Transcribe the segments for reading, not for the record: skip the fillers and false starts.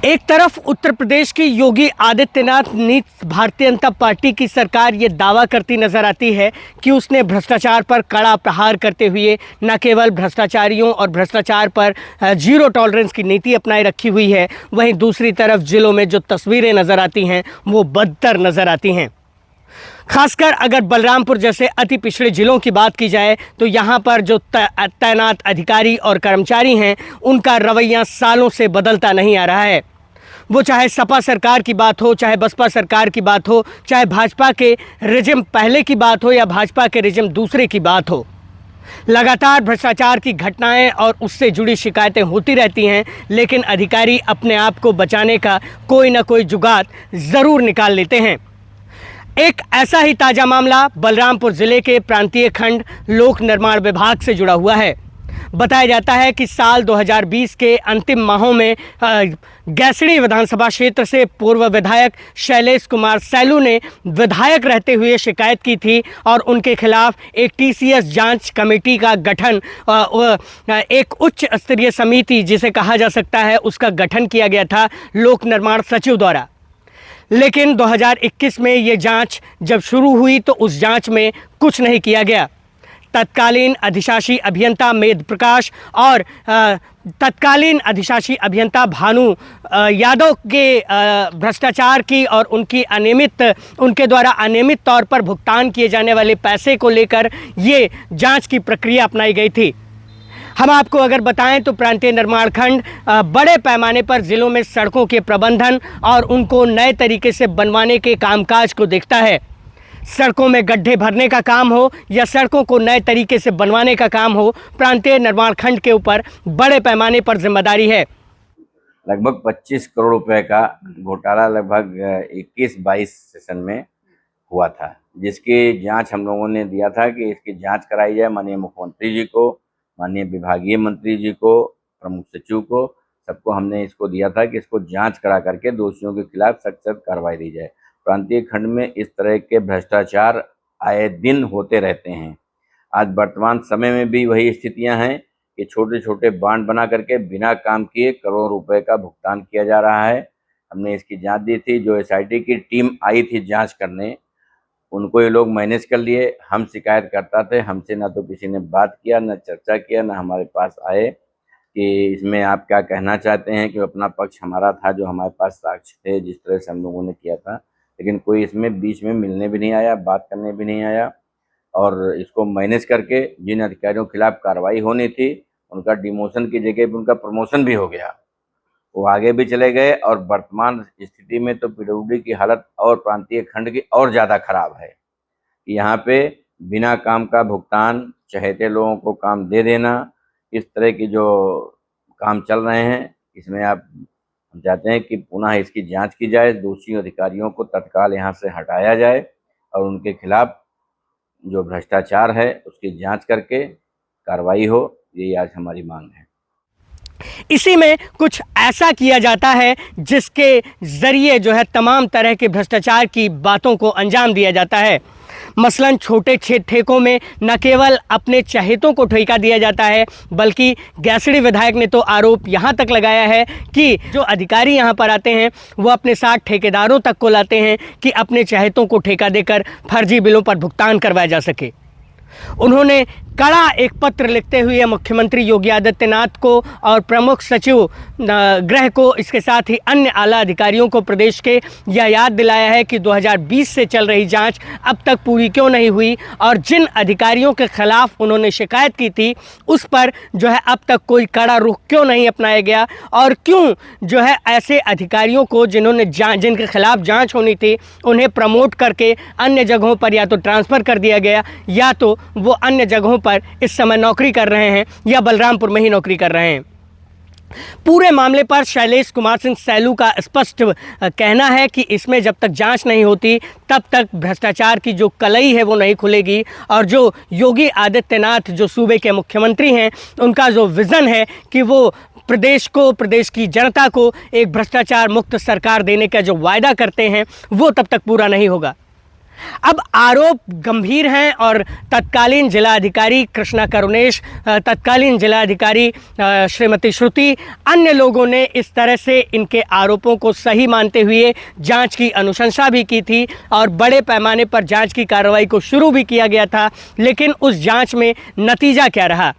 एक तरफ उत्तर प्रदेश की योगी आदित्यनाथ नीत भारतीय जनता पार्टी की सरकार ये दावा करती नजर आती है कि उसने भ्रष्टाचार पर कड़ा प्रहार करते हुए न केवल भ्रष्टाचारियों और भ्रष्टाचार पर जीरो टॉलरेंस की नीति अपनाए रखी हुई है, वहीं दूसरी तरफ जिलों में जो तस्वीरें नजर आती हैं वो बदतर नजर आती हैं। खासकर अगर बलरामपुर जैसे अति पिछड़े जिलों की बात की जाए तो यहाँ पर जो तैनात अधिकारी और कर्मचारी हैं उनका रवैया सालों से बदलता नहीं आ रहा है। वो चाहे सपा सरकार की बात हो, चाहे बसपा सरकार की बात हो, चाहे भाजपा के रिजिम पहले की बात हो या भाजपा के रिजिम दूसरे की बात हो, लगातार भ्रष्टाचार की घटनाएं और उससे जुड़ी शिकायतें होती रहती हैं, लेकिन अधिकारी अपने आप को बचाने का कोई ना कोई जुगाड़ ज़रूर निकाल लेते हैं। एक ऐसा ही ताज़ा मामला बलरामपुर ज़िले के प्रांतीय खंड लोक निर्माण विभाग से जुड़ा हुआ है। बताया जाता है कि साल 2020 के अंतिम माहों में गैसड़ी विधानसभा क्षेत्र से पूर्व विधायक शैलेश कुमार सैलू ने विधायक रहते हुए शिकायत की थी और उनके खिलाफ एक टीसीएस जांच कमेटी का गठन, एक उच्च स्तरीय समिति जिसे कहा जा सकता है, उसका गठन किया गया था लोक निर्माण सचिव द्वारा। लेकिन 2021 में ये जांच जब शुरू हुई तो उस जांच में कुछ नहीं किया गया। तत्कालीन अधिशासी अभियंता मेद प्रकाश और तत्कालीन अधिशासी अभियंता भानु यादव के भ्रष्टाचार की और उनके द्वारा अनियमित तौर पर भुगतान किए जाने वाले पैसे को लेकर ये जांच की प्रक्रिया अपनाई गई थी। हम आपको अगर बताएं तो प्रांतीय निर्माण खंड बड़े पैमाने पर ज़िलों में सड़कों के प्रबंधन और उनको नए तरीके से बनवाने के कामकाज को देखता है। सड़कों में गड्ढे भरने का काम हो या सड़कों को नए तरीके से बनवाने का काम हो, प्रांतीय निर्माण खंड के ऊपर बड़े पैमाने पर जिम्मेदारी है। लगभग 25 करोड़ रुपए का घोटाला लगभग 21-22 सेशन में हुआ था, जिसकी जांच हम लोगों ने दिया था कि इसकी जांच कराई जाए। माननीय मुख्यमंत्री जी को, माननीय विभागीय मंत्री जी को, प्रमुख सचिव को, सबको हमने इसको दिया था कि इसको जांच करा करके दोषियों के खिलाफ सख्त कार्रवाई दी जाए। प्रांतीय खंड में इस तरह के भ्रष्टाचार आए दिन होते रहते हैं। आज वर्तमान समय में भी वही स्थितियां हैं कि छोटे छोटे बांड बना करके बिना काम किए करोड़ों रुपए का भुगतान किया जा रहा है। हमने इसकी जांच दी थी। जो एसआईटी की टीम आई थी जांच करने, उनको ये लोग मैनेज कर लिए। हम शिकायत करता थे, हमसे ना तो किसी ने बात किया, ना चर्चा किया, ना हमारे पास आए कि इसमें आप क्या कहना चाहते हैं, कि अपना पक्ष हमारा था, जो हमारे पास साक्ष्य थे, जिस तरह से हम लोगों ने किया था। लेकिन कोई इसमें बीच में मिलने भी नहीं आया, बात करने भी नहीं आया। और इसको मैनेज करके जिन अधिकारियों के खिलाफ कार्रवाई होनी थी उनका डिमोशन की जगह पर उनका प्रमोशन भी हो गया, वो आगे भी चले गए। और वर्तमान स्थिति में तो पीडब्ल्यूडी की हालत और प्रांतीय खंड की और ज़्यादा खराब है। यहाँ पे बिना काम का भुगतान, चहेते लोगों को काम दे देना, इस तरह की जो काम चल रहे हैं, इसमें आप हम चाहते हैं कि पुनः इसकी जांच की जाए, दोषी अधिकारियों को तत्काल यहाँ से हटाया जाए और उनके खिलाफ जो भ्रष्टाचार है उसकी जांच करके कार्रवाई हो। यही आज हमारी मांग है। इसी में कुछ ऐसा किया जाता है जिसके जरिए जो है तमाम तरह के भ्रष्टाचार की बातों को अंजाम दिया जाता है। मसलन छोटे ठेकों में न केवल अपने चहेतों को ठेका दिया जाता है, बल्कि गैसड़ी विधायक ने तो आरोप यहाँ तक लगाया है कि जो अधिकारी यहाँ पर आते हैं वो अपने साथ ठेकेदारों तक को लाते हैं कि अपने चहेतों को ठेका देकर फर्जी बिलों पर भुगतान करवाया जा सके। उन्होंने कड़ा एक पत्र लिखते हुए मुख्यमंत्री योगी आदित्यनाथ को और प्रमुख सचिव गृह को, इसके साथ ही अन्य आला अधिकारियों को प्रदेश के यह याद दिलाया है कि 2020 से चल रही जांच अब तक पूरी क्यों नहीं हुई और जिन अधिकारियों के खिलाफ उन्होंने शिकायत की थी उस पर जो है अब तक कोई कड़ा रुख क्यों नहीं अपनाया गया और क्यों जो है ऐसे अधिकारियों को जिनके खिलाफ जाँच होनी थी उन्हें प्रमोट करके अन्य जगहों पर या तो ट्रांसफ़र कर दिया गया या तो वो अन्य जगहों पर इस समय नौकरी कर रहे हैं या बलरामपुर में ही नौकरी कर रहे हैं। पूरे मामले पर शैलेश कुमार सिंह सैलू का स्पष्ट कहना है कि इसमें जब तक जांच नहीं होती तब तक भ्रष्टाचार की जो कलई है वो नहीं खुलेगी और जो योगी आदित्यनाथ जो सूबे के मुख्यमंत्री हैं उनका जो विज़न है कि वो प्रदेश की जनता को एक भ्रष्टाचार मुक्त सरकार देने का जो वायदा करते हैं वो तब तक पूरा नहीं होगा। अब आरोप गंभीर हैं और तत्कालीन जिलाधिकारी कृष्णा करुणेश, तत्कालीन जिलाधिकारी श्रीमती श्रुति, अन्य लोगों ने इस तरह से इनके आरोपों को सही मानते हुए जांच की अनुशंसा भी की थी और बड़े पैमाने पर जांच की कार्रवाई को शुरू भी किया गया था। लेकिन उस जांच में नतीजा क्या रहा?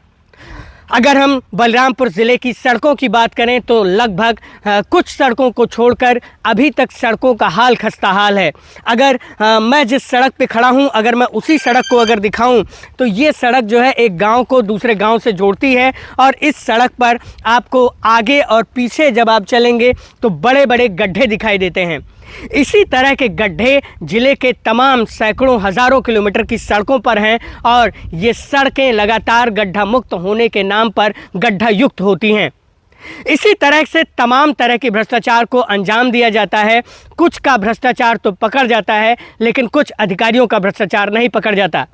अगर हम बलरामपुर ज़िले की सड़कों की बात करें तो लगभग कुछ सड़कों को छोड़कर अभी तक सड़कों का हाल खस्ता हाल है। अगर मैं जिस सड़क पे खड़ा हूं, अगर मैं उसी सड़क को अगर दिखाऊं तो ये सड़क जो है एक गांव को दूसरे गांव से जोड़ती है और इस सड़क पर आपको आगे और पीछे जब आप चलेंगे तो बड़े बड़े गड्ढे दिखाई देते हैं। इसी तरह के गड्ढे जिले के तमाम सैकड़ों हज़ारों किलोमीटर की सड़कों पर हैं और ये सड़कें लगातार गड्ढा मुक्त होने के नाम पर गड्ढा युक्त होती हैं। इसी तरह से तमाम तरह के भ्रष्टाचार को अंजाम दिया जाता है। कुछ का भ्रष्टाचार तो पकड़ जाता है, लेकिन कुछ अधिकारियों का भ्रष्टाचार नहीं पकड़ जाता।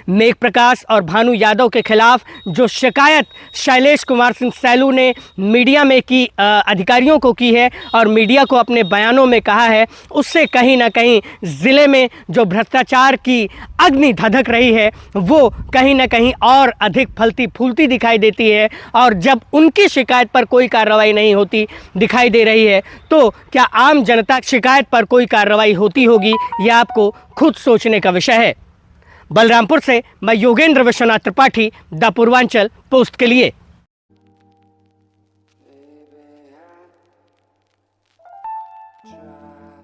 मेघ प्रकाश और भानु यादव के खिलाफ जो शिकायत शैलेश कुमार सिंह सैलू ने मीडिया में की, अधिकारियों को की है और मीडिया को अपने बयानों में कहा है, उससे कहीं ना कहीं ज़िले में जो भ्रष्टाचार की अग्नि धधक रही है वो कहीं ना कहीं और अधिक फलती फूलती दिखाई देती है। और जब उनकी शिकायत पर कोई कार्रवाई नहीं होती दिखाई दे रही है तो क्या आम जनता शिकायत पर कोई कार्रवाई होती होगी? यह आपको खुद सोचने का विषय है। बलरामपुर से मैं योगेंद्र विश्वनाथ त्रिपाठी, द पूर्वांचल पोस्ट के लिए।